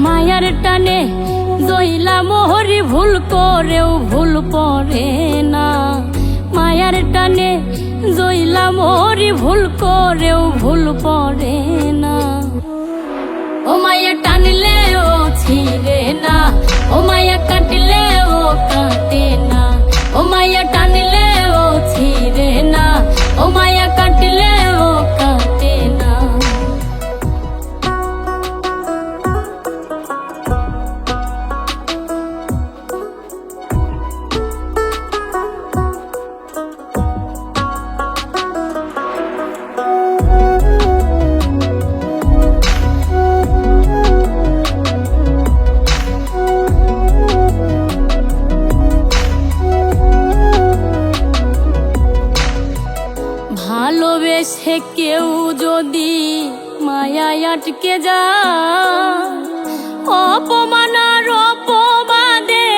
মায়ার টানে জইলা মোহরি ভুল করেও ভুল পড়ে না। মায়ার টানে জইলা মোহরি ভুল করেও ভুল পড়ে না। ও মায়া টানলে ও ছিঁড়ে না, ও মায়া কাটলে ও কাটে না। ও মায়া টানলে ও ছিঁড়ে না, ও মায়া কাটলে ও কাটে না। ভালোবেসে কেউ যদি মায়ায় আটকে যায়, অপমান আর অপবাদে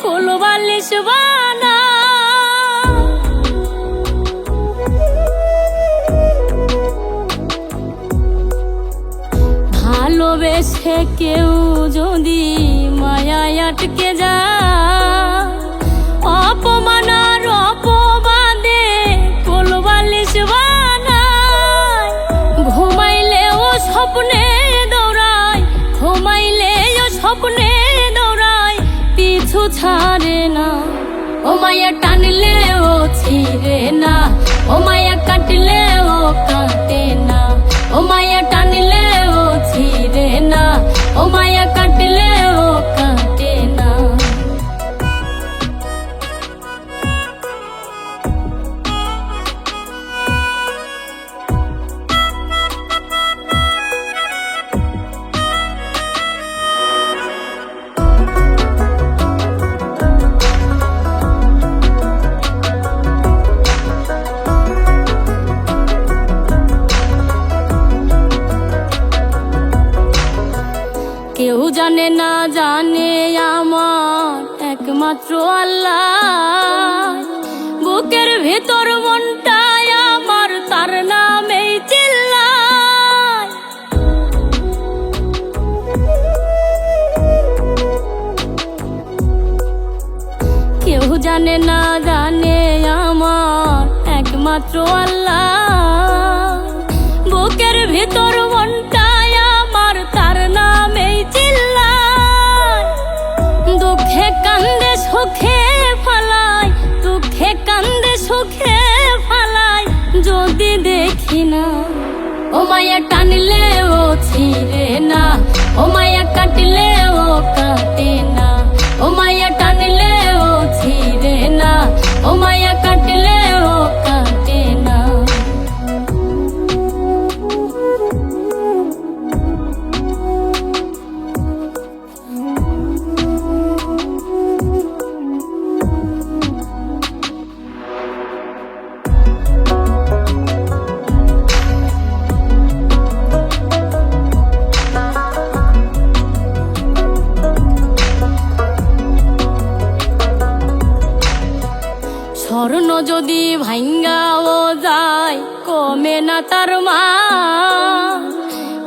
কোলবালিশ বানায়। ভালোবেসে কেউ যদি মায়ায় আটকে যায়, অপমান আর অপবাদে কোলবালিশ বানায়। ঘুমাইলেও স্বপ্নে দৌড়ায়, ঘুমাইলেও স্বপ্নে দৌড়ায়, পিছু ছাড়ে না। ও মায়া টানলে ও ছিঁড়ে না, ও মায়া কাটলে ও কাটে না। ও মায়া টানলে ও ছিঁড়ে না, ও মায়া কাটলে ও কাটে না। কেউ জানে না জানে আমার একমাত্র আল্লাহ। বুকের ভেতর মনটায় আমার তার নামেই চিল্লায়। কেউ জানে না জানে আমার একমাত্র আল্লাহ। বুকের ভেতর মনটায় আমার তার নামেই চিল্লায়। দুঃখে কান্দে সুখে ফালায়, দুঃখে কান্দে সুখে ফালায় যদি দেখি না। ও মায়া টানলে ও ছিঁড়ে না, ও মায়া কাটলে ও কাটে না। ও মায়া টানলে ও ছিঁড়ে না, ও মায়া কাটলে ও কাটে না। স্বর্ণ যদি ভাঙ্গাও যায় কমে না তার মান।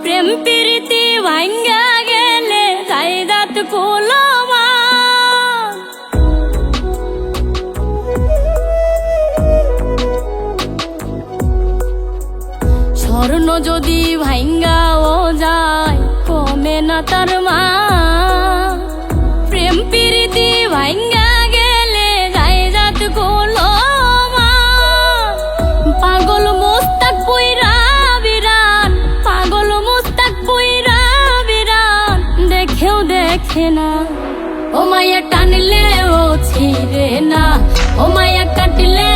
প্রেম প্রীতি ভাঙ্গা গেলে জায়দাত কুলমান। স্বর্ণ যদি ভাঙ্গাও যায় কমে না তার মান। প্রেম প্রীতি ভাঙ্গা গেলে জায়দাত কুলমান। মায়া টানলে ও ছিঁড়ে না, ও মায়া কাটলে